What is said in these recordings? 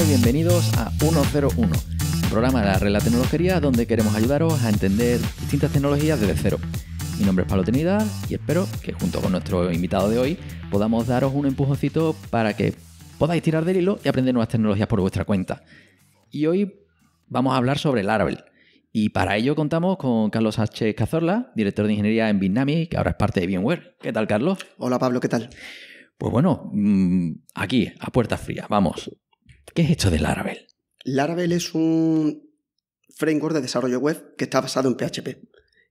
y bienvenidos a 101, programa de la red de la tecnología donde queremos ayudaros a entender distintas tecnologías desde cero. Mi nombre es Pablo Trinidad y espero que junto con nuestro invitado de hoy podamos daros un empujoncito para que podáis tirar del hilo y aprender nuevas tecnologías por vuestra cuenta. Y hoy vamos a hablar sobre Laravel. Y para ello contamos con Carlos H. Cazorla, director de ingeniería en Bitnami, que ahora es parte de VMware. ¿Qué tal, Carlos? Hola, Pablo, ¿qué tal? Pues bueno, aquí, a puertas frías, vamos. ¿Qué es esto de Laravel? Laravel es un framework de desarrollo web que está basado en PHP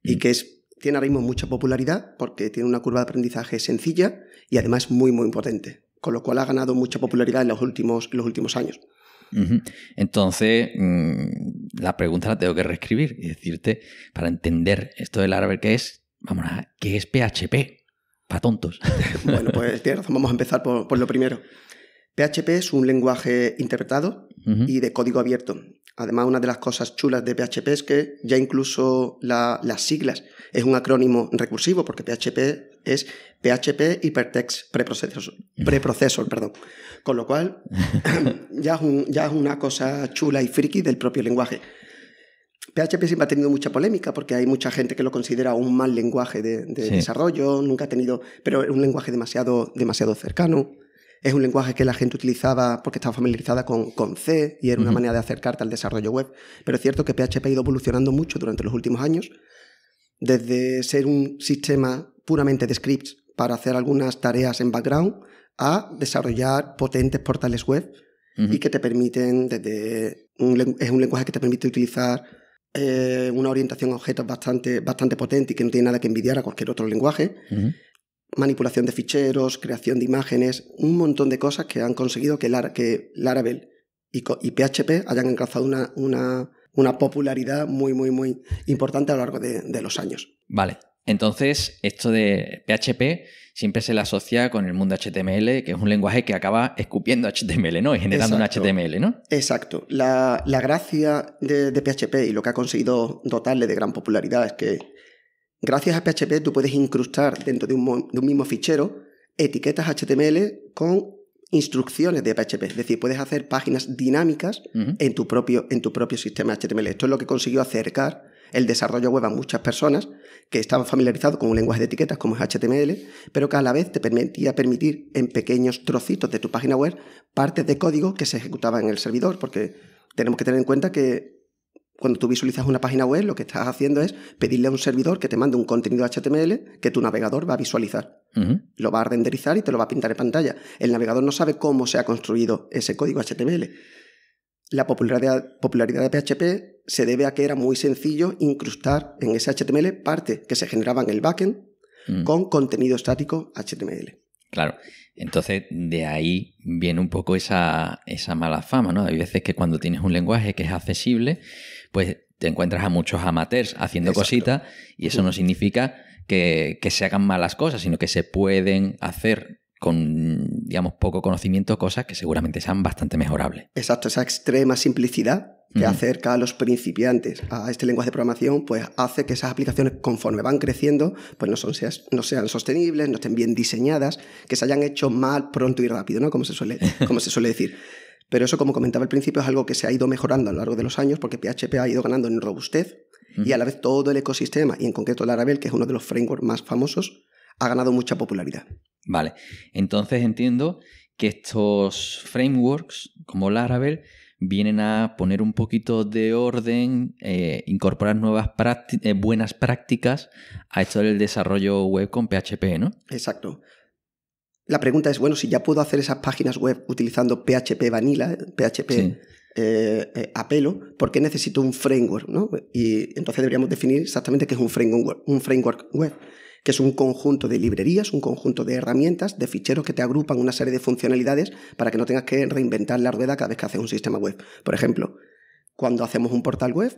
y que tiene ahora mismo mucha popularidad porque tiene una curva de aprendizaje sencilla y además muy potente, con lo cual ha ganado mucha popularidad en los últimos años. Entonces, la pregunta la tengo que reescribir y decirte, para entender esto de Laravel, ¿qué es? Vamos a ver, ¿qué es PHP? Para tontos. Bueno, pues tienes razón, vamos a empezar por lo primero. PHP es un lenguaje interpretado y de código abierto. Además, una de las cosas chulas de PHP es que ya incluso las siglas es un acrónimo recursivo, porque PHP es PHP Hypertext Preprocessor, perdón. Con lo cual, ya es una cosa chula y friki del propio lenguaje. PHP siempre ha tenido mucha polémica porque hay mucha gente que lo considera un mal lenguaje de desarrollo, nunca ha tenido, pero es un lenguaje demasiado cercano. Es un lenguaje que la gente utilizaba porque estaba familiarizada con C y era una manera de acercarte al desarrollo web. Pero es cierto que PHP ha ido evolucionando mucho durante los últimos años, desde ser un sistema puramente de scripts para hacer algunas tareas en background a desarrollar potentes portales web y que te permiten, es un lenguaje que te permite utilizar una orientación a objetos bastante potente y que no tiene nada que envidiar a cualquier otro lenguaje. Manipulación de ficheros, creación de imágenes, un montón de cosas que han conseguido que Laravel y PHP hayan alcanzado una popularidad muy importante a lo largo de los años. Vale, entonces esto de PHP siempre se le asocia con el mundo HTML, que es un lenguaje que acaba escupiendo HTML, ¿no? Y generando un HTML, ¿no? Exacto. La gracia de PHP y lo que ha conseguido dotarle de gran popularidad es que gracias a PHP tú puedes incrustar dentro de un mismo fichero etiquetas HTML con instrucciones de PHP. Es decir, puedes hacer páginas dinámicas en tu propio sistema HTML. Esto es lo que consiguió acercar el desarrollo web a muchas personas que estaban familiarizados con un lenguaje de etiquetas como es HTML, pero que a la vez te permitir en pequeños trocitos de tu página web partes de código que se ejecutaban en el servidor, porque tenemos que tener en cuenta que cuando tú visualizas una página web, lo que estás haciendo es pedirle a un servidor que te mande un contenido HTML que tu navegador va a visualizar. Lo va a renderizar y te lo va a pintar en pantalla. El navegador no sabe cómo se ha construido ese código HTML. La popularidad de PHP se debe a que era muy sencillo incrustar en ese HTML parte que se generaba en el backend con contenido estático HTML. Claro. Entonces, de ahí viene un poco esa mala fama, ¿no? Hay veces que cuando tienes un lenguaje que es accesible, pues te encuentras a muchos amateurs haciendo cositas y eso no significa que se hagan malas cosas, sino que se pueden hacer con, digamos, poco conocimiento cosas que seguramente sean bastante mejorables. Exacto, esa extrema simplicidad que acerca a los principiantes a este lenguaje de programación, pues hace que esas aplicaciones, conforme van creciendo, pues no sean sostenibles, no estén bien diseñadas, que se hayan hecho mal, pronto y rápido, ¿no? Como se suele decir. Pero eso, como comentaba al principio, es algo que se ha ido mejorando a lo largo de los años porque PHP ha ido ganando en robustez y a la vez todo el ecosistema, y en concreto Laravel, que es uno de los frameworks más famosos, ha ganado mucha popularidad. Vale, entonces entiendo que estos frameworks como Laravel vienen a poner un poquito de orden, incorporar nuevas buenas prácticas a esto del desarrollo web con PHP, ¿no? Exacto. La pregunta es, bueno, si ya puedo hacer esas páginas web utilizando PHP Vanilla, PHP a pelo, ¿por qué necesito un framework, ¿no? Y entonces deberíamos definir exactamente qué es un framework web, que es un conjunto de librerías, un conjunto de herramientas, de ficheros que te agrupan una serie de funcionalidades para que no tengas que reinventar la rueda cada vez que haces un sistema web. Por ejemplo, cuando hacemos un portal web,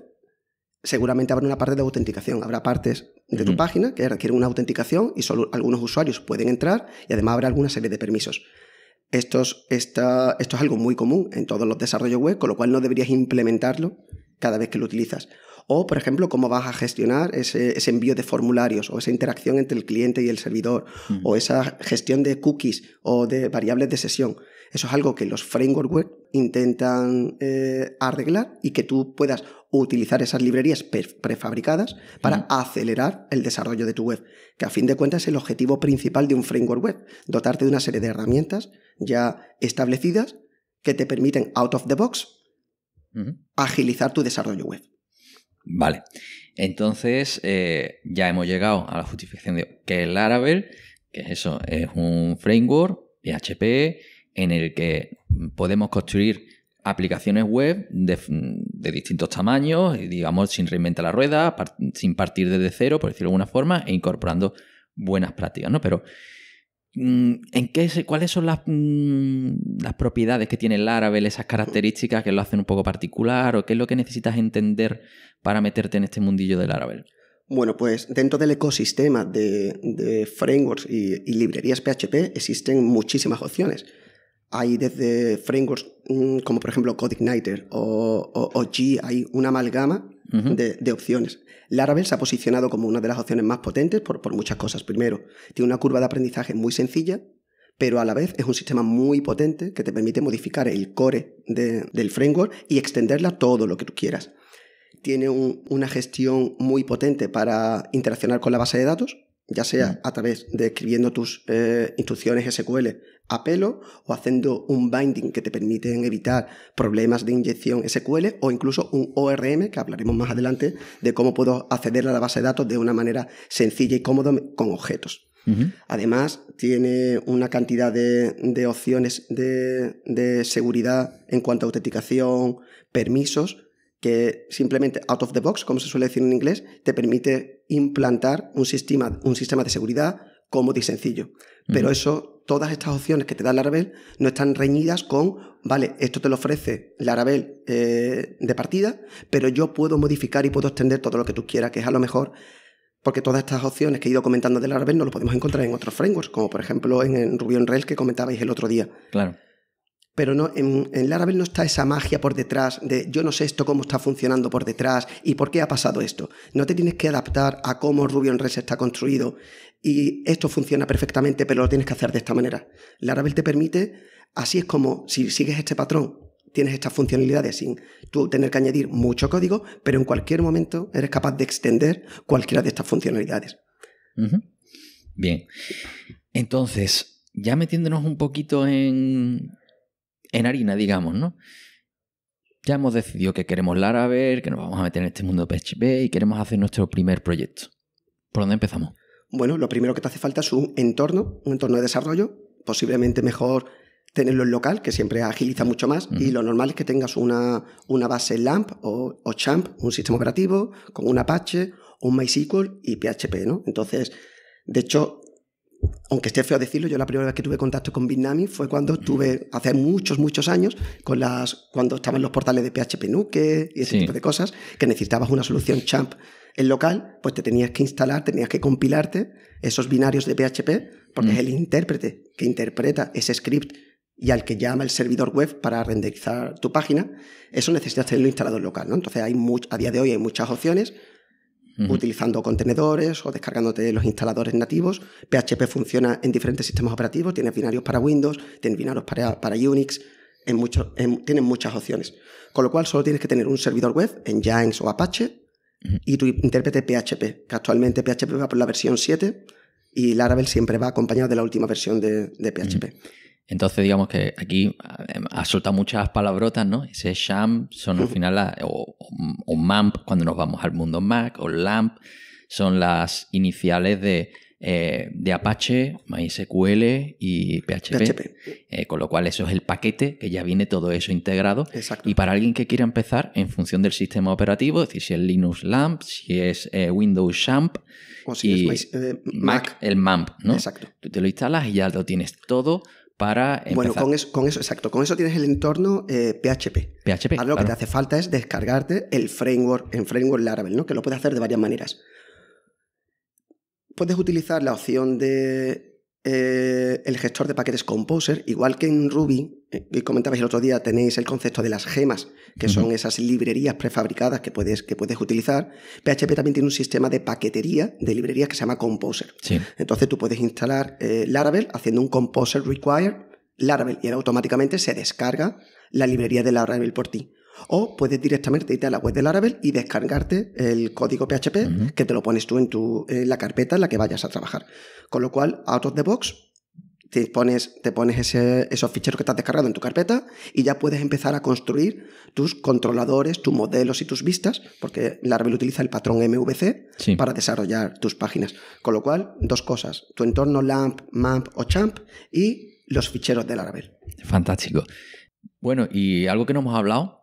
seguramente habrá una parte de autenticación. Habrá partes de tu página que requieren una autenticación y solo algunos usuarios pueden entrar y además habrá alguna serie de permisos. Esto es algo muy común en todos los desarrollos web, con lo cual no deberías implementarlo cada vez que lo utilizas. O, por ejemplo, cómo vas a gestionar ese envío de formularios o esa interacción entre el cliente y el servidor o esa gestión de cookies o de variables de sesión. Eso es algo que los frameworks web intentan arreglar y que tú puedas utilizar esas librerías prefabricadas para acelerar el desarrollo de tu web, que a fin de cuentas es el objetivo principal de un framework web, dotarte de una serie de herramientas ya establecidas que te permiten, out of the box, agilizar tu desarrollo web. Vale, entonces ya hemos llegado a la justificación de qué es Laravel, que es eso, es un framework PHP en el que podemos construir aplicaciones web de distintos tamaños, digamos, sin reinventar la rueda, sin partir desde cero, por decirlo de alguna forma, e incorporando buenas prácticas, ¿no? Pero ¿cuáles son las propiedades que tiene Laravel, esas características que lo hacen un poco particular, o qué es lo que necesitas entender para meterte en este mundillo de Laravel? Bueno, pues dentro del ecosistema de frameworks y librerías PHP existen muchísimas opciones. Hay desde frameworks como por ejemplo CodeIgniter o G, hay una amalgama de opciones. Laravel se ha posicionado como una de las opciones más potentes por muchas cosas. Primero, tiene una curva de aprendizaje muy sencilla, pero a la vez es un sistema muy potente que te permite modificar el core del framework y extenderla todo lo que tú quieras. Tiene una gestión muy potente para interaccionar con la base de datos, ya sea a través de escribiendo tus instrucciones SQL a pelo o haciendo un binding que te permiten evitar problemas de inyección SQL, o incluso un ORM, que hablaremos más adelante de cómo puedo acceder a la base de datos de una manera sencilla y cómoda con objetos. Además, tiene una cantidad de opciones de seguridad en cuanto a autenticación, permisos, que simplemente out of the box, como se suele decir en inglés, te permite implantar un sistema de seguridad cómodo y sencillo. Pero todas estas opciones que te da Laravel no están reñidas con, vale, esto te lo ofrece Laravel de partida, pero yo puedo modificar y puedo extender todo lo que tú quieras, que es a lo mejor porque todas estas opciones que he ido comentando de Laravel no lo podemos encontrar en otros frameworks, como por ejemplo en Ruby on Rails que comentabais el otro día. Claro. Pero no, en Laravel no está esa magia por detrás de yo no sé esto cómo está funcionando por detrás y por qué ha pasado esto. No te tienes que adaptar a cómo Ruby on Rails está construido y esto funciona perfectamente, pero lo tienes que hacer de esta manera. Laravel te permite, así es como si sigues este patrón, tienes estas funcionalidades sin tú tener que añadir mucho código, pero en cualquier momento eres capaz de extender cualquiera de estas funcionalidades. Bien. Entonces, ya metiéndonos un poquito en harina, digamos, ¿no? Ya hemos decidido que queremos Laravel, que nos vamos a meter en este mundo de PHP y queremos hacer nuestro primer proyecto. ¿Por dónde empezamos? Bueno, lo primero que te hace falta es un entorno de desarrollo, posiblemente mejor tenerlo en local, que siempre agiliza mucho más, y lo normal es que tengas una base LAMP o CHAMP, un sistema operativo, con un Apache, un MySQL y PHP, ¿no? Entonces, de hecho, aunque esté feo decirlo, yo la primera vez que tuve contacto con Bitnami fue cuando estuve, hace muchos años, cuando estaban los portales de PHP Nuke y ese tipo de cosas, que necesitabas una solución CHAMP en local, pues te tenías que instalar, tenías que compilarte esos binarios de PHP, porque es el intérprete que interpreta ese script y al que llama el servidor web para renderizar tu página. Eso necesitas tenerlo instalado en local, ¿no? Entonces a día de hoy hay muchas opciones, utilizando contenedores o descargándote los instaladores nativos. PHP funciona en diferentes sistemas operativos, tienes binarios para Windows, tienes binarios para Unix, tienes muchas opciones. Con lo cual solo tienes que tener un servidor web en Nginx o Apache y tu intérprete PHP, que actualmente PHP va por la versión 7 y Laravel siempre va acompañado de la última versión de PHP. Entonces, digamos que aquí ha soltado muchas palabrotas, ¿no? Ese XAMPP son al final, o MAMP cuando nos vamos al mundo Mac, o LAMP son las iniciales de Apache, MySQL y PHP. Con lo cual eso es el paquete que ya viene todo eso integrado. Exacto. Y para alguien que quiera empezar en función del sistema operativo, es decir, si es Linux LAMP, si es Windows XAMPP, o si es Mac, el MAMP, ¿no? Exacto. Tú te lo instalas y ya lo tienes todo para empezar. Bueno, con eso tienes el entorno PHP. Ahora lo que te hace falta es descargarte el framework Laravel, ¿no? Que lo puedes hacer de varias maneras. Puedes utilizar la opción de el gestor de paquetes Composer, igual que en Ruby, que comentabais el otro día, tenéis el concepto de las gemas, que son esas librerías prefabricadas que puedes utilizar. PHP también tiene un sistema de paquetería de librerías que se llama Composer. Sí. Entonces tú puedes instalar Laravel haciendo un Composer Require Laravel y él automáticamente se descarga la librería de Laravel por ti. O puedes directamente irte a la web de Laravel y descargarte el código PHP que te lo pones tú en la carpeta en la que vayas a trabajar. Con lo cual, out of the box, te pones esos ficheros que te has descargado en tu carpeta y ya puedes empezar a construir tus controladores, tus modelos y tus vistas, porque Laravel utiliza el patrón MVC para desarrollar tus páginas. Con lo cual, dos cosas: tu entorno LAMP, MAMP o CHAMP y los ficheros de Laravel. Fantástico. Bueno, y algo que no hemos hablado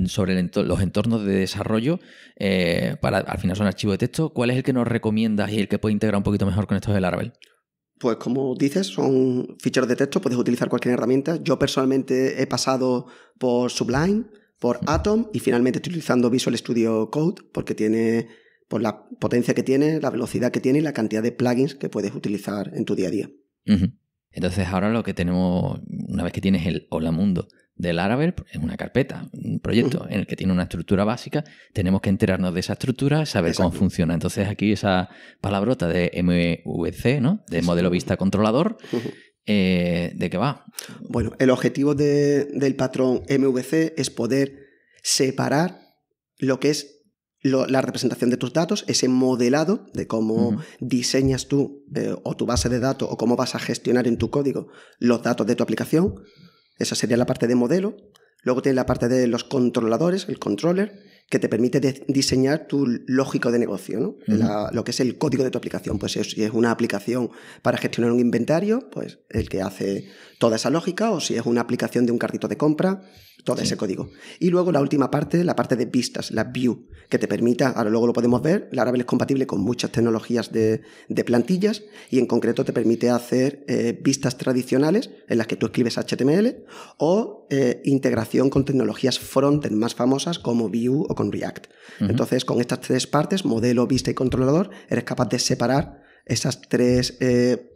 sobre los entornos de desarrollo, al final son archivos de texto. ¿Cuál es el que nos recomiendas y el que puede integrar un poquito mejor con estos de Laravel? Pues como dices, son ficheros de texto, puedes utilizar cualquier herramienta. Yo personalmente he pasado por Sublime, por Atom y finalmente estoy utilizando Visual Studio Code porque tiene, por la potencia que tiene, la velocidad que tiene y la cantidad de plugins que puedes utilizar en tu día a día. Entonces ahora lo que tenemos, una vez que tienes el Hola Mundo de Laravel, es una carpeta, un proyecto en el que tiene una estructura básica, tenemos que enterarnos de esa estructura, saber cómo funciona. Entonces aquí esa palabrota de MVC, ¿no? De modelo vista controlador, ¿de qué va? Bueno, el objetivo del patrón MVC es poder separar lo que es la representación de tus datos, ese modelado de cómo diseñas tú o tu base de datos o cómo vas a gestionar en tu código los datos de tu aplicación. Esa sería la parte de modelo. Luego tienes la parte de los controladores, el controller, que te permite diseñar tu lógico de negocio, ¿no? Lo que es el código de tu aplicación. Pues si es una aplicación para gestionar un inventario, pues el que hace toda esa lógica, o si es una aplicación de un carrito de compra, todo ese código. Y luego la última parte, la parte de vistas, la view, que te permita, ahora luego lo podemos ver, Laravel es compatible con muchas tecnologías de plantillas y en concreto te permite hacer vistas tradicionales en las que tú escribes HTML o integración con tecnologías frontend más famosas como Vue o con React. Entonces, con estas tres partes, modelo, vista y controlador, eres capaz de separar esas tres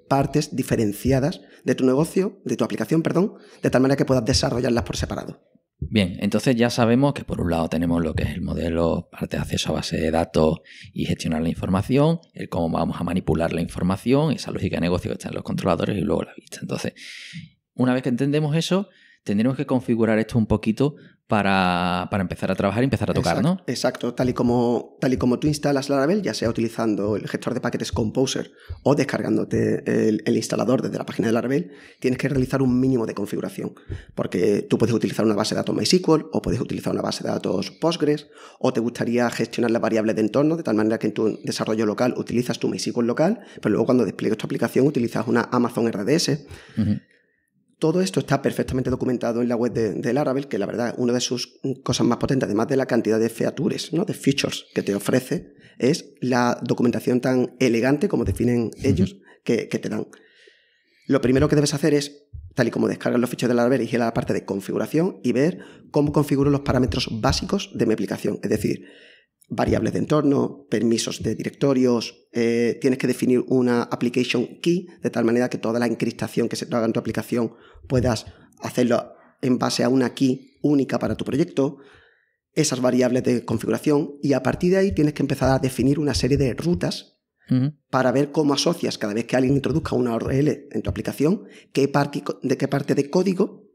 partes diferenciadas de tu negocio, de tu aplicación, perdón, de tal manera que puedas desarrollarlas por separado. Bien, entonces ya sabemos que por un lado tenemos lo que es el modelo, parte de acceso a base de datos y gestionar la información, el cómo vamos a manipular la información, esa lógica de negocio que está en los controladores y luego la vista. Entonces, una vez que entendemos eso, tendremos que configurar esto un poquito para empezar a trabajar y empezar a tocar, ¿no? Exacto. Tal y como tú instalas Laravel, ya sea utilizando el gestor de paquetes Composer o descargándote el instalador desde la página de Laravel, tienes que realizar un mínimo de configuración. Porque tú puedes utilizar una base de datos MySQL o puedes utilizar una base de datos Postgres o te gustaría gestionar las variables de entorno de tal manera que en tu desarrollo local utilizas tu MySQL local, pero luego cuando despliegues tu aplicación utilizas una Amazon RDS. Todo esto está perfectamente documentado en la web de Laravel, que la verdad, una de sus cosas más potentes, además de la cantidad de features, ¿no? De features que te ofrece, es la documentación tan elegante, como definen ellos, que te dan. Lo primero que debes hacer es, tal y como descargas los ficheros de Laravel, ir a la parte de configuración y ver cómo configuro los parámetros básicos de mi aplicación. Es decir, variables de entorno, permisos de directorios, tienes que definir una application key de tal manera que toda la encriptación que se haga en tu aplicación puedas hacerlo en base a una key única para tu proyecto, esas variables de configuración, y a partir de ahí tienes que empezar a definir una serie de rutas para ver cómo asocias cada vez que alguien introduzca una URL en tu aplicación, de qué parte de código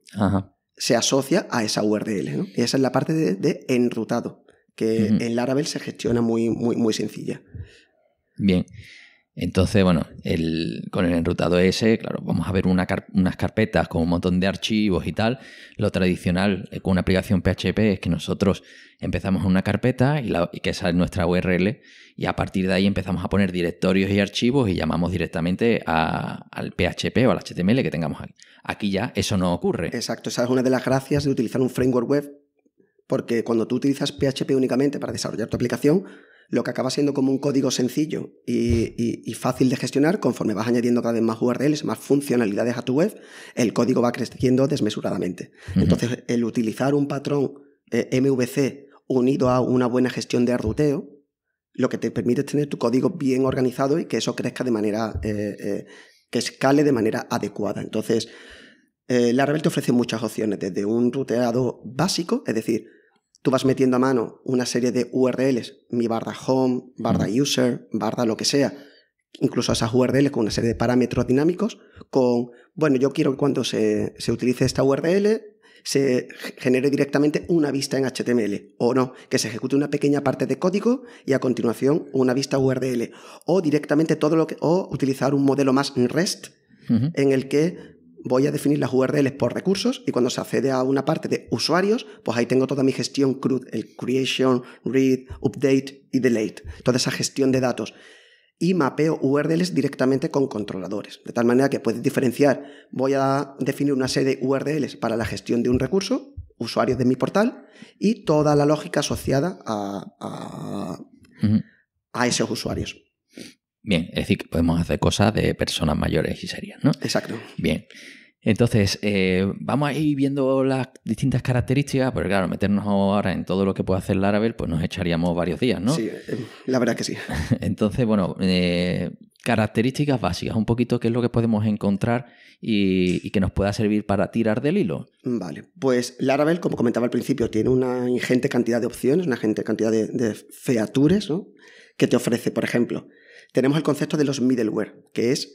se asocia a esa URL, ¿no? Y esa es la parte de enrutado, que en Laravel se gestiona muy, muy, muy sencilla. Bien, entonces, bueno, con el enrutado ese, claro, vamos a ver unas carpetas con un montón de archivos y tal. Lo tradicional con una aplicación PHP es que nosotros empezamos en una carpeta y que esa es nuestra URL, y a partir de ahí empezamos a poner directorios y archivos y llamamos directamente al PHP o al HTML que tengamos aquí. Aquí ya eso no ocurre. Exacto, esa es una de las gracias de utilizar un framework web, porque cuando tú utilizas PHP únicamente para desarrollar tu aplicación, lo que acaba siendo como un código sencillo y fácil de gestionar, conforme vas añadiendo cada vez más URLs, más funcionalidades a tu web, el código va creciendo desmesuradamente. Entonces, el utilizar un patrón MVC unido a una buena gestión de ruteo, lo que te permite es tener tu código bien organizado y que eso crezca de manera, que escale de manera adecuada. Entonces, Laravel te ofrece muchas opciones, desde un ruteado básico, es decir, tú vas metiendo a mano una serie de URLs, mi /home, /user, lo que sea, incluso esas URLs con una serie de parámetros dinámicos yo quiero que cuando se utilice esta URL se genere directamente una vista en HTML, o no, que se ejecute una pequeña parte de código y a continuación una vista URL, o directamente o utilizar un modelo más REST en el que voy a definir las URLs por recursos y cuando se accede a una parte de usuarios, pues ahí tengo toda mi gestión CRUD, el creation, read, update y delete, toda esa gestión de datos. Y mapeo URLs directamente con controladores, de tal manera que puedes diferenciar, voy a definir una serie de URLs para la gestión de un recurso, usuarios de mi portal, y toda la lógica asociada a esos usuarios. Bien, es decir, que podemos hacer cosas de personas mayores y serias, ¿no? Exacto. Bien. Entonces, vamos a ir viendo las distintas características, porque claro, meternos ahora en todo lo que puede hacer Laravel, pues nos echaríamos varios días, ¿no? Sí, la verdad que sí. Entonces, bueno, características básicas, un poquito qué es lo que podemos encontrar y que nos pueda servir para tirar del hilo. Vale, pues Laravel, como comentaba al principio, tiene una ingente cantidad de opciones, una ingente cantidad de features, ¿no? Que te ofrece, por ejemplo, tenemos el concepto de los middleware, que es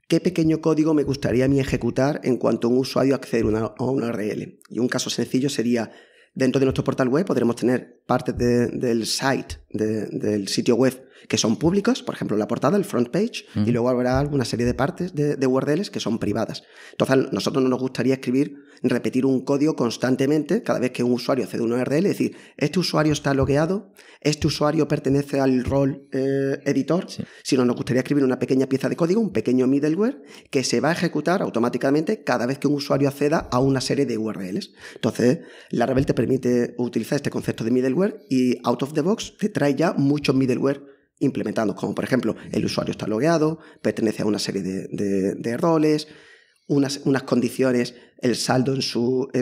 ¿qué pequeño código me gustaría a mí ejecutar en cuanto un usuario accede a una URL? Y un caso sencillo sería, dentro de nuestro portal web podremos tener partes del site, del sitio web, que son públicas, por ejemplo la portada, el front page, y luego habrá alguna serie de partes de URLs que son privadas. Entonces, a nosotros no nos gustaría repetir un código constantemente cada vez que un usuario accede a una URL, es decir, este usuario está logueado, este usuario pertenece al rol editor, sino nos gustaría escribir una pequeña pieza de código, un pequeño middleware, que se va a ejecutar automáticamente cada vez que un usuario acceda a una serie de URLs. Entonces, Laravel te permite utilizar este concepto de middleware y out of the box te trae ya muchos middleware implementados, como por ejemplo, el usuario está logueado, pertenece a una serie de roles, unas condiciones, el saldo en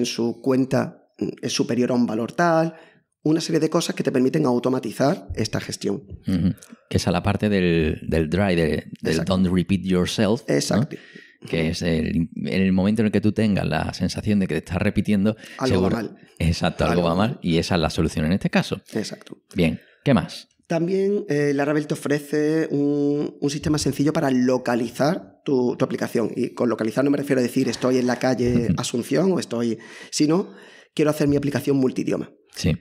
su cuenta es superior a un valor tal, una serie de cosas que te permiten automatizar esta gestión. Que es a la parte del dry, del don't repeat yourself. Exacto. ¿No? Que es en el momento en el que tú tengas la sensación de que te estás repitiendo, algo va mal. Exacto, algo va mal, y esa es la solución en este caso. Exacto. Bien, ¿qué más? También Laravel te ofrece un sistema sencillo para localizar tu aplicación. Y con localizar no me refiero a decir estoy en la calle Asunción sino quiero hacer mi aplicación multidioma. Sí.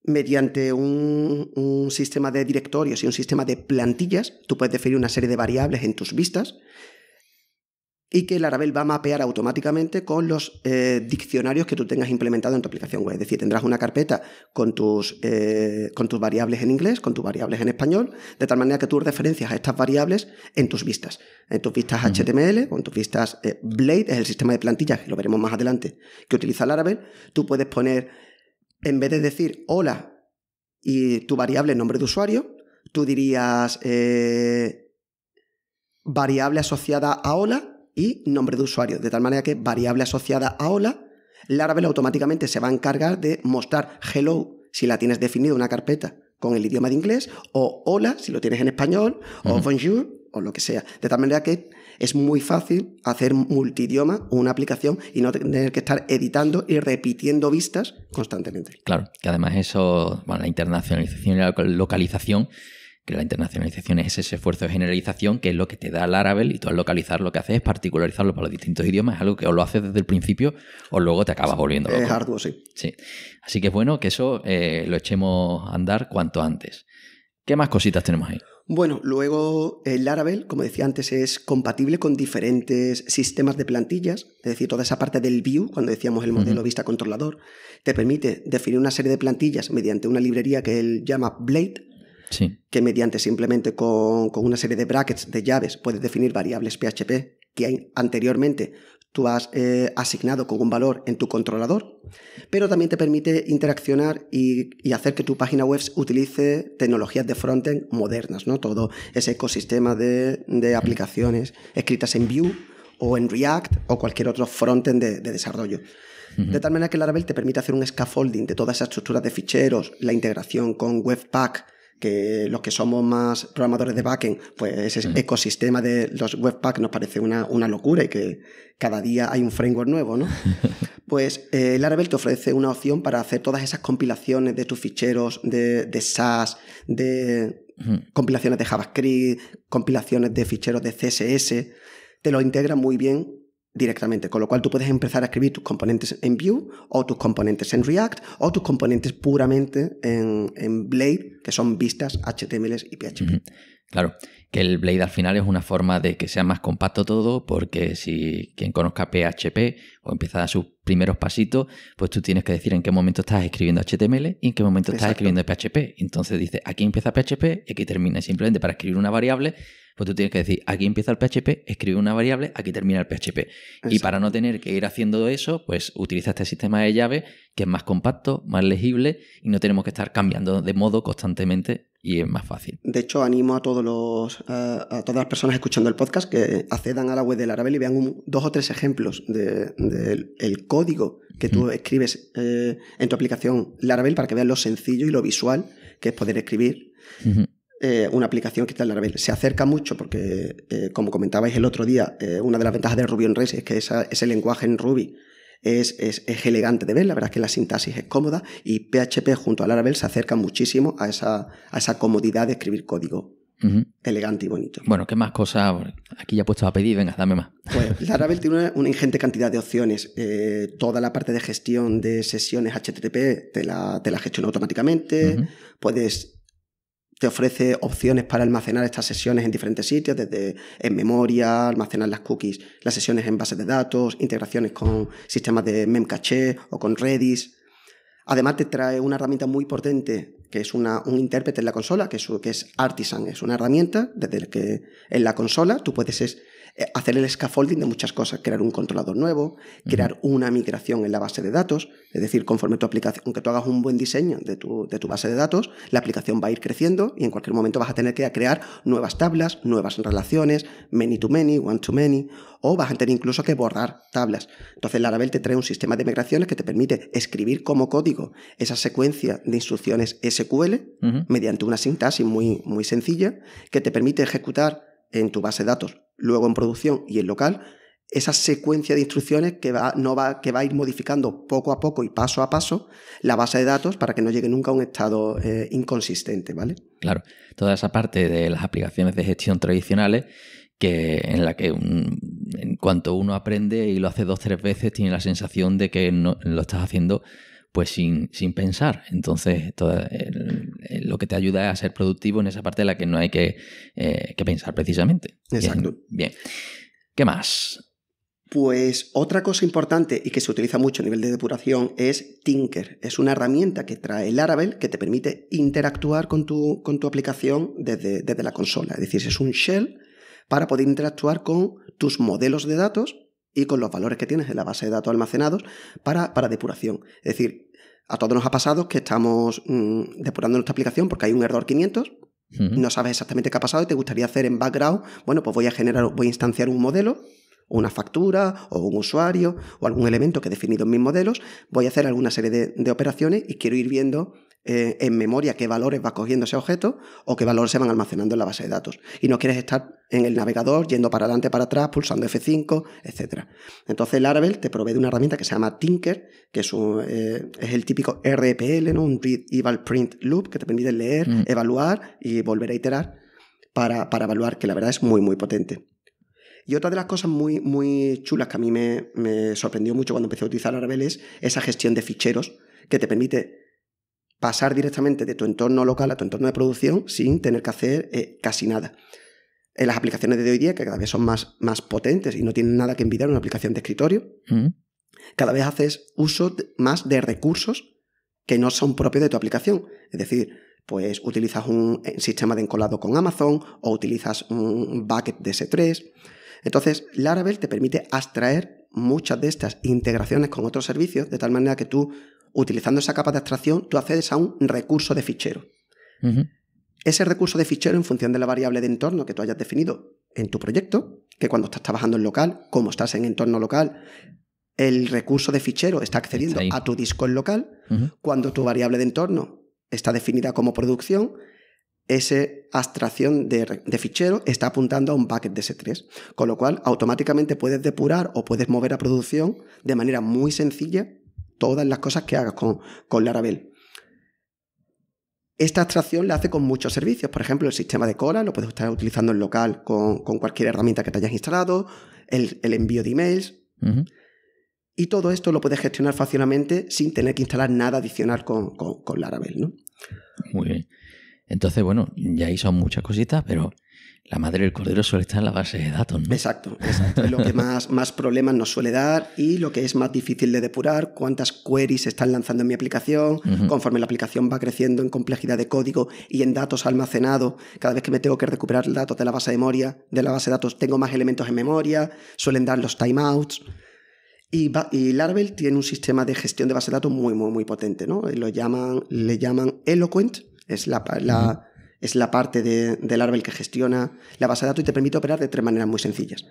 Mediante un sistema de directorios y un sistema de plantillas, tú puedes definir una serie de variables en tus vistas y que Laravel va a mapear automáticamente con los diccionarios que tú tengas implementado en tu aplicación web. Es decir, tendrás una carpeta con tus variables en inglés, con tus variables en español, de tal manera que tú referencias a estas variables en tus vistas. En tus vistas HTML o en tus vistas Blade, es el sistema de plantillas, que lo veremos más adelante, que utiliza Laravel. Tú puedes poner, en vez de decir hola y tu variable nombre de usuario, tú dirías variable asociada a hola y nombre de usuario, de tal manera que variable asociada a hola, Laravel automáticamente se va a encargar de mostrar hello si la tienes definida una carpeta con el idioma de inglés, o hola si lo tienes en español, o bonjour, o lo que sea. De tal manera que es muy fácil hacer multidioma una aplicación y no tener que estar editando y repitiendo vistas constantemente. Claro, que además eso, bueno, la internacionalización y la localización, que la internacionalización es ese esfuerzo de generalización, que es lo que te da Laravel, y tú al localizar lo que haces es particularizarlo para los distintos idiomas, es algo que o lo haces desde el principio o luego te acabas volviendo loco. Es arduo, sí. Sí. Así que es bueno que eso lo echemos a andar cuanto antes. ¿Qué más cositas tenemos ahí? Bueno, luego el Laravel, como decía antes, es compatible con diferentes sistemas de plantillas, es decir, toda esa parte del view, cuando decíamos el modelo vista controlador, te permite definir una serie de plantillas mediante una librería que él llama Blade, sí, que mediante simplemente con una serie de brackets de llaves puedes definir variables PHP que anteriormente tú has asignado con un valor en tu controlador, pero también te permite interaccionar y hacer que tu página web utilice tecnologías de frontend modernas, ¿no? Todo ese ecosistema de aplicaciones escritas en Vue o en React o cualquier otro frontend de desarrollo. De tal manera que Laravel te permite hacer un scaffolding de todas esas estructuras de ficheros, la integración con Webpack, que los que somos más programadores de backend, pues ese ecosistema de los Webpack nos parece una locura y que cada día hay un framework nuevo, ¿no? Pues Laravel te ofrece una opción para hacer todas esas compilaciones de tus ficheros de SAS, de compilaciones de JavaScript, compilaciones de ficheros de CSS, te lo integra muy bien directamente, con lo cual tú puedes empezar a escribir tus componentes en Vue o tus componentes en React o tus componentes puramente en Blade, que son vistas HTML y PHP. Claro, que el Blade al final es una forma de que sea más compacto todo, porque si quien conozca PHP o empieza a dar sus primeros pasitos, pues tú tienes que decir en qué momento estás escribiendo HTML y en qué momento estás escribiendo PHP. Entonces dices, aquí empieza PHP y aquí termina. Simplemente para escribir una variable, pues tú tienes que decir, aquí empieza el PHP, escribe una variable, aquí termina el PHP. Exacto. Y para no tener que ir haciendo eso, pues utiliza este sistema de llave que es más compacto, más legible y no tenemos que estar cambiando de modo constantemente y es más fácil. De hecho, animo a todas las personas escuchando el podcast que accedan a la web de Laravel y vean 2 o 3 ejemplos del código que tú escribes en tu aplicación Laravel para que vean lo sencillo y lo visual que es poder escribir una aplicación que está en Laravel. Se acerca mucho porque, como comentabais el otro día, una de las ventajas de Ruby on Rails es que ese lenguaje en Ruby es elegante de ver, la verdad es que la sintaxis es cómoda y PHP junto a Laravel se acerca muchísimo a esa comodidad de escribir código elegante y bonito. Bueno, ¿qué más cosas? Aquí ya he puesto a pedir, venga, dame más. Pues Laravel tiene una ingente cantidad de opciones. Toda la parte de gestión de sesiones HTTP te la gestiona automáticamente. Te ofrece opciones para almacenar estas sesiones en diferentes sitios, desde en memoria, almacenar las cookies, las sesiones en bases de datos, integraciones con sistemas de Memcache o con Redis. Además te trae una herramienta muy potente que es un intérprete en la consola, que es Artisan. Es una herramienta desde la que en la consola tú puedes hacer el scaffolding de muchas cosas, crear un controlador nuevo, crear una migración en la base de datos, es decir, conforme tu aplicación, aunque tú hagas un buen diseño de tu base de datos, la aplicación va a ir creciendo y en cualquier momento vas a tener que crear nuevas tablas, nuevas relaciones, many to many, one to many, o vas a tener incluso que borrar tablas. Entonces Laravel te trae un sistema de migraciones que te permite escribir como código esa secuencia de instrucciones SQL mediante una sintaxis muy, muy sencilla que te permite ejecutar en tu base de datos, luego en producción y en local, esa secuencia de instrucciones que va a ir modificando poco a poco y paso a paso la base de datos para que no llegue nunca a un estado inconsistente, ¿vale? Claro, toda esa parte de las aplicaciones de gestión tradicionales en la que en cuanto uno aprende y lo hace 2 o 3 veces tiene la sensación de que no, lo estás haciendo pues sin pensar. Entonces lo que te ayuda es a ser productivo en esa parte en la que no hay que pensar precisamente. Exacto. Bien. ¿Qué más? Pues otra cosa importante y que se utiliza mucho a nivel de depuración es Tinker. Es una herramienta que trae Laravel que te permite interactuar con tu aplicación desde la consola. Es decir, es un shell para poder interactuar con tus modelos de datos y con los valores que tienes en la base de datos almacenados para depuración. Es decir, a todos nos ha pasado que estamos depurando nuestra aplicación porque hay un error 500, no sabes exactamente qué ha pasado y te gustaría hacer en background, bueno, pues voy a instanciar un modelo, una factura o un usuario o algún elemento que he definido en mis modelos, voy a hacer alguna serie de operaciones y quiero ir viendo en memoria qué valores va cogiendo ese objeto o qué valores se van almacenando en la base de datos. Y no quieres estar en el navegador yendo para adelante, para atrás, pulsando F5, etc. Entonces Laravel te provee de una herramienta que se llama Tinker, que es el típico REPL, ¿no? Un Read, Eval, Print Loop, que te permite leer, evaluar y volver a iterar para evaluar, que la verdad es muy, muy potente. Y otra de las cosas muy, muy chulas que a mí me sorprendió mucho cuando empecé a utilizar Laravel es esa gestión de ficheros que te permite pasar directamente de tu entorno local a tu entorno de producción sin tener que hacer casi nada. En las aplicaciones de hoy día, que cada vez son más potentes y no tienen nada que envidiar a una aplicación de escritorio, cada vez haces uso más de recursos que no son propios de tu aplicación. Es decir, pues utilizas un sistema de encolado con Amazon o utilizas un bucket de S3. Entonces, Laravel te permite abstraer muchas de estas integraciones con otros servicios de tal manera que tú, utilizando esa capa de abstracción, tú accedes a un recurso de fichero. Ese recurso de fichero, en función de la variable de entorno que tú hayas definido en tu proyecto, que cuando estás trabajando en local, como estás en entorno local, el recurso de fichero está accediendo a tu disco en local. Cuando tu variable de entorno está definida como producción, esa abstracción de fichero está apuntando a un bucket de S3, con lo cual automáticamente puedes depurar o puedes mover a producción de manera muy sencilla todas las cosas que hagas con Laravel. Esta abstracción la hace con muchos servicios. Por ejemplo, el sistema de cola lo puedes estar utilizando en local con cualquier herramienta que te hayas instalado, el envío de emails. Y todo esto lo puedes gestionar fácilmente sin tener que instalar nada adicional con Laravel, ¿no? Muy bien. Entonces, bueno, ya ahí son muchas cositas, pero la madre del cordero suele estar en la base de datos, ¿no? Exacto. Es lo que más problemas nos suele dar y lo que es más difícil de depurar, cuántas queries se están lanzando en mi aplicación, conforme la aplicación va creciendo en complejidad de código y en datos almacenados. Cada vez que me tengo que recuperar datos de la base de datos, tengo más elementos en memoria, suelen dar los timeouts. Y Laravel tiene un sistema de gestión de base de datos muy, muy, muy potente, ¿no? Le llaman Eloquent, es la parte de Laravel que gestiona la base de datos y te permite operar de 3 maneras muy sencillas.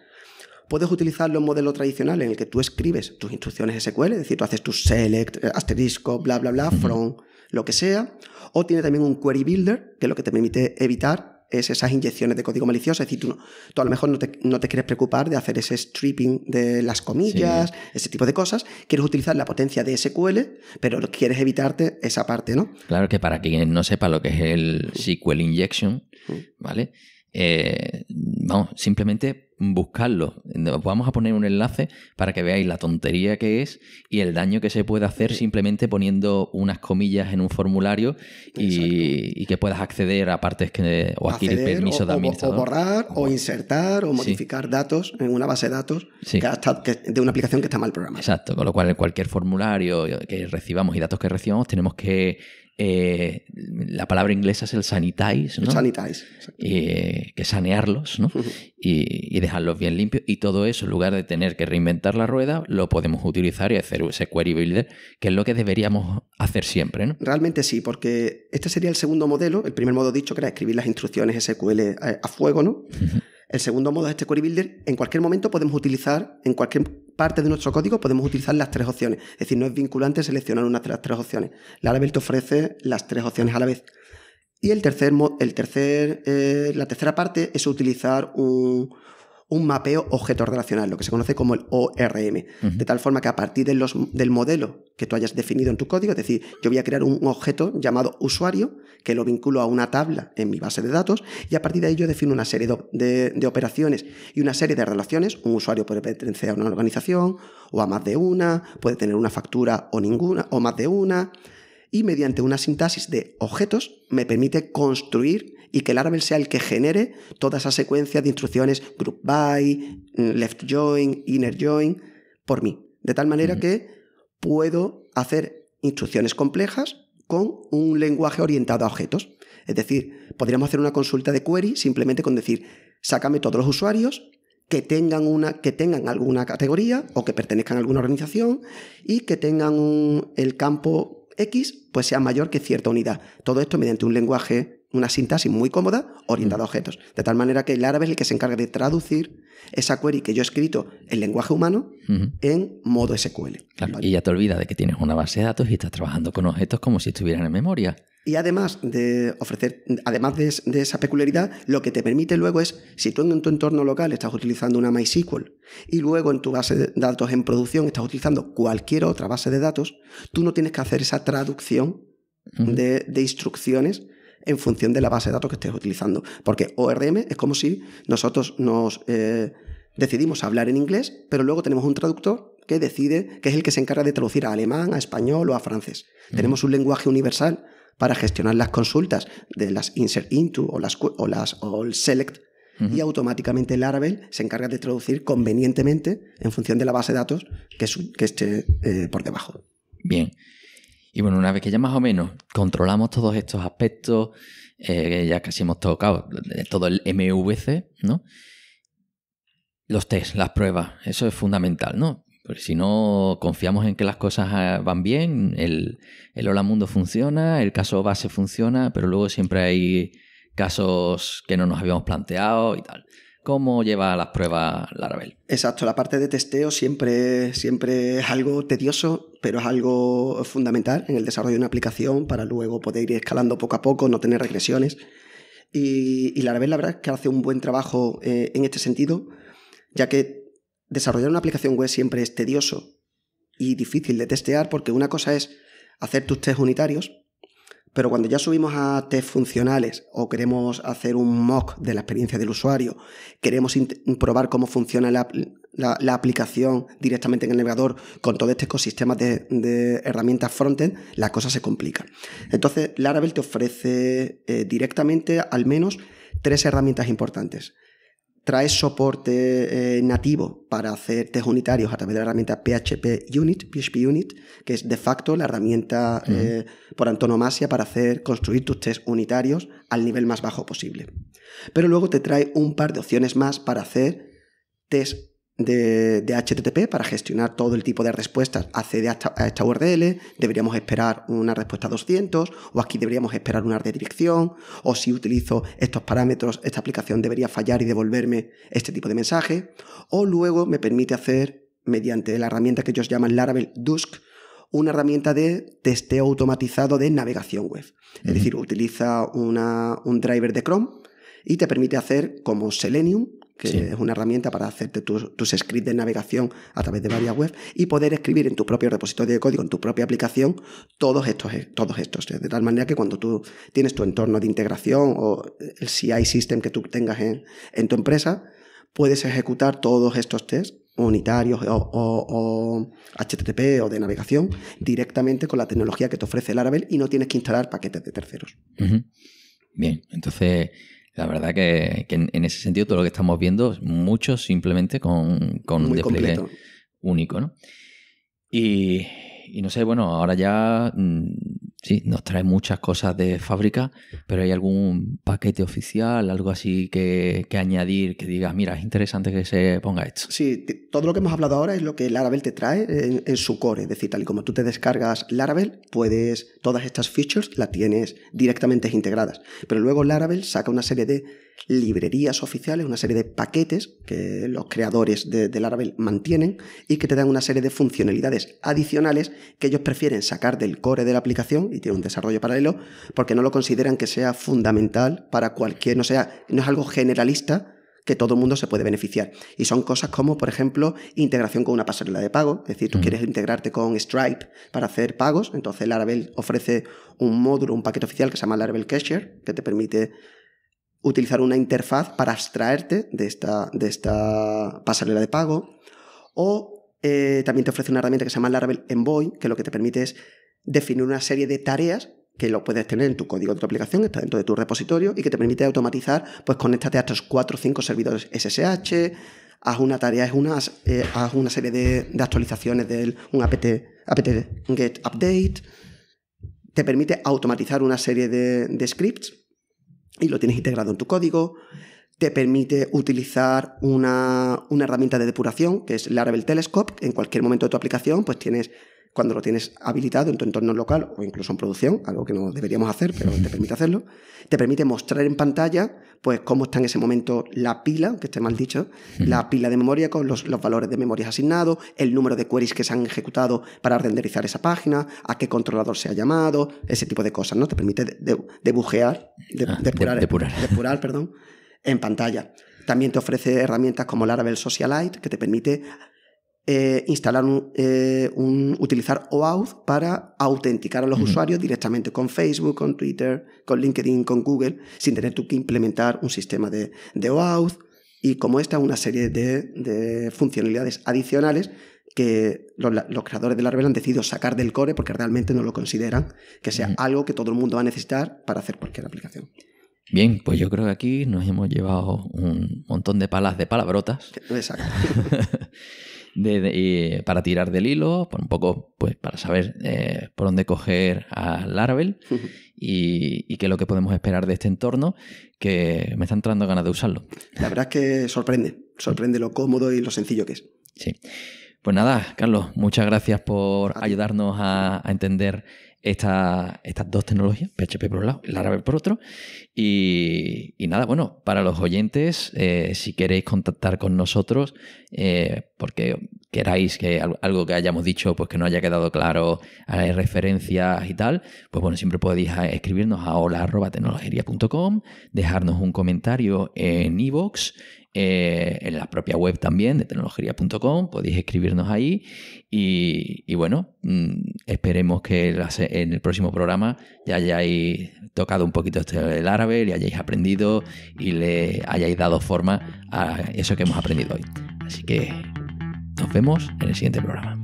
Puedes utilizarlo en modelo tradicional en el que tú escribes tus instrucciones SQL, es decir, tú haces tu select, asterisco, bla, bla, bla, from, lo que sea. O tiene también un query builder, que lo que te permite evitar es esas inyecciones de código malicioso. Es decir, tú a lo mejor no te quieres preocupar de hacer ese stripping de las comillas, ese tipo de cosas. Quieres utilizar la potencia de SQL, pero quieres evitarte esa parte, ¿no? Claro que para quien no sepa lo que es el SQL injection, ¿vale? Vamos, simplemente buscarlo. Vamos a poner un enlace para que veáis la tontería que es y el daño que se puede hacer simplemente poniendo unas comillas en un formulario y que puedas acceder a partes o adquirir permisos de administrador. O borrar, o insertar, o modificar datos en una base de datos de una aplicación que está mal programada. Exacto, con lo cual en cualquier formulario que recibamos y datos que recibamos tenemos que... la palabra inglesa es el sanitize, ¿no? Sanitize. Que sanearlos, ¿no? Y dejarlos bien limpios. Y todo eso, en lugar de tener que reinventar la rueda, lo podemos utilizar y hacer ese query builder, que es lo que deberíamos hacer siempre, ¿no? Realmente sí, porque este sería el segundo modelo. El primer modo dicho que era escribir las instrucciones SQL a fuego, ¿no? El segundo modo es este query builder. En cualquier momento podemos utilizar, en cualquier parte de nuestro código podemos uticizar las 3 opciones. Es decir, no es vinculante seleccionar una de las 3 opciones. Laravel te ofrece las 3 opciones a la vez. Y la tercera parte es utilizar un mapeo objeto relacional, lo que se conoce como el ORM. De tal forma que a partir del modelo que tú hayas definido en tu código, es decir, yo voy a crear un objeto llamado usuario que lo vinculo a una tabla en mi base de datos y a partir de ahí yo defino una serie de operaciones y una serie de relaciones. Un usuario puede pertenecer a una organización o a más de una, puede tener una factura o ninguna o más de una. Y mediante una sintaxis de objetos me permite construir y que Laravel sea el que genere toda esa secuencia de instrucciones group by, left join, inner join, por mí. De tal manera que puedo hacer instrucciones complejas con un lenguaje orientado a objetos. Es decir, podríamos hacer una consulta de query simplemente con decir, sácame todos los usuarios que tengan alguna categoría o que pertenezcan a alguna organización y que tengan el campo X pues sea mayor que cierta unidad. Todo esto mediante un lenguaje, una sintaxis muy cómoda orientada a objetos. De tal manera que Laravel es el que se encarga de traducir esa query que yo he escrito en lenguaje humano en modo SQL. Claro, ¿vale? y ya te olvidas de que tienes una base de datos y estás trabajando con objetos como si estuvieran en memoria. Y además de ofrecer, además de esa peculiaridad, lo que te permite luego es, si tú en tu entorno local estás utilizando una MySQL y luego en tu base de datos en producción estás utilizando cualquier otra base de datos, tú no tienes que hacer esa traducción de instrucciones en función de la base de datos que estés utilizando. Porque ORM es como si nosotros nos decidimos hablar en inglés, pero luego tenemos un traductor que decide, que es el que se encarga de traducir a alemán, a español o a francés. Tenemos un lenguaje universal para gestionar las consultas de las insert into o el select, y automáticamente Laravel se encarga de traducir convenientemente en función de la base de datos que esté por debajo. Bien. Y bueno, una vez que ya más o menos controlamos todos estos aspectos, ya casi hemos tocado todo el MVC, ¿no? Los tests, las pruebas, eso es fundamental, ¿no? Porque si no confiamos en que las cosas van bien, el Hola Mundo funciona, el caso base funciona, pero luego siempre hay casos que no nos habíamos planteado y tal. ¿Cómo lleva las pruebas Laravel? Exacto, la parte de testeo siempre es algo tedioso, pero es algo fundamental en el desarrollo de una aplicación para luego poder ir escalando poco a poco, no tener regresiones. Y Laravel la verdad es que hace un buen trabajo en este sentido, ya que desarrollar una aplicación web siempre es tedioso y difícil de testear, porque una cosa es hacer tus tests unitarios, Pero cuando ya subimos a test funcionales o queremos hacer un mock de la experiencia del usuario, queremos probar cómo funciona la aplicación directamente en el navegador con todo este ecosistema de herramientas frontend, la cosa se complica. Entonces, Laravel te ofrece directamente al menos 3 herramientas importantes. Trae soporte nativo para hacer test unitarios a través de la herramienta PHP Unit, que es de facto la herramienta por antonomasia para construir tus test unitarios al nivel más bajo posible. Pero luego te trae un par de opciones más para hacer test de HTTP, para gestionar todo el tipo de respuestas. Accede a esta URL, deberíamos esperar una respuesta 200, o aquí deberíamos esperar una redirección, o si utilizo estos parámetros, esta aplicación debería fallar y devolverme este tipo de mensaje. O luego me permite hacer, mediante la herramienta que ellos llaman Laravel Dusk, una herramienta de testeo automatizado de navegación web. Es decir, utiliza un driver de Chrome y te permite hacer como Selenium, que es una herramienta para hacerte tus scripts de navegación a través de varias webs y poder escribir en tu propio repositorio de código, en tu propia aplicación, todos estos. De tal manera que cuando tú tienes tu entorno de integración o el CI system que tú tengas en tu empresa, puedes ejecutar todos estos tests unitarios o HTTP o de navegación directamente con la tecnología que te ofrece Laravel y no tienes que instalar paquetes de terceros. Bien, entonces... La verdad que en ese sentido todo lo que estamos viendo es mucho simplemente con un despliegue completo, único, ¿no? Y no sé, bueno, ahora ya sí, nos trae muchas cosas de fábrica, pero ¿hay algún paquete oficial, algo así que añadir, que digas, mira, es interesante que se ponga esto? Sí, todo lo que hemos hablado ahora es lo que Laravel te trae en su core. Es decir, tal y como tú te descargas Laravel, todas estas features las tienes directamente integradas. Pero luego Laravel saca una serie de librerías oficiales, una serie de paquetes que los creadores de Laravel mantienen y que te dan una serie de funcionalidades adicionales que ellos prefieren sacar del core de la aplicación y tiene un desarrollo paralelo porque no lo consideran que sea fundamental para cualquier, no es algo generalista que todo el mundo se puede beneficiar. Y son cosas como, por ejemplo, integración con una pasarela de pago. Es decir, tú quieres integrarte con Stripe para hacer pagos, entonces Laravel ofrece un módulo, un paquete oficial que se llama Laravel Cashier, que te permite utilizar una interfaz para abstraerte de esta pasarela de pago. O también te ofrece una herramienta que se llama Laravel Envoy, que lo que te permite es definir una serie de tareas que lo puedes tener en tu código de tu aplicación, está dentro de tu repositorio y que te permite automatizar, pues conéctate a estos 4 o 5 servidores SSH, haz una tarea, haz una serie de actualizaciones de un apt get update, te permite automatizar una serie de scripts y lo tienes integrado en tu código, te permite utilizar una herramienta de depuración que es Laravel Telescope. En cualquier momento de tu aplicación, pues cuando lo tienes habilitado en tu entorno local o incluso en producción, algo que no deberíamos hacer, pero te permite hacerlo, te permite mostrar en pantalla pues cómo está en ese momento la pila, que esté mal dicho, la pila de memoria con los valores de memoria asignados, el número de queries que se han ejecutado para renderizar esa página, a qué controlador se ha llamado, ese tipo de cosas, ¿no? Te permite depurar en pantalla. También te ofrece herramientas como Laravel Socialite, que te permite instalar utilizar OAuth para autenticar a los usuarios directamente con Facebook, con Twitter, con LinkedIn, con Google, sin tener tú que implementar un sistema de OAuth. Y como esta, una serie de funcionalidades adicionales que los creadores de Laravel han decidido sacar del core porque realmente no lo consideran que sea algo que todo el mundo va a necesitar para hacer cualquier aplicación. Bien, pues yo creo que aquí nos hemos llevado un montón de palabrotas. Exacto. Para tirar del hilo, un poco pues para saber por dónde coger a Laravel y qué es lo que podemos esperar de este entorno, que me está entrando ganas de usarlo. La verdad es que sorprende lo cómodo y lo sencillo que es. Sí. Pues nada, Carlos, muchas gracias por ayudarnos a entender estas dos tecnologías, PHP por un lado, Laravel por otro. Y nada, bueno, para los oyentes, si queréis contactar con nosotros, porque queráis que algo que hayamos dicho pues que no haya quedado claro, hay referencias y tal, pues bueno, siempre podéis escribirnos a hola@tecnologería.com, dejarnos un comentario en iVoox en la propia web también de tecnologería.com, podéis escribirnos ahí y bueno, esperemos que en el próximo programa ya hayáis tocado un poquito el árabe, le hayáis aprendido y le hayáis dado forma a eso que hemos aprendido hoy. Así que nos vemos en el siguiente programa.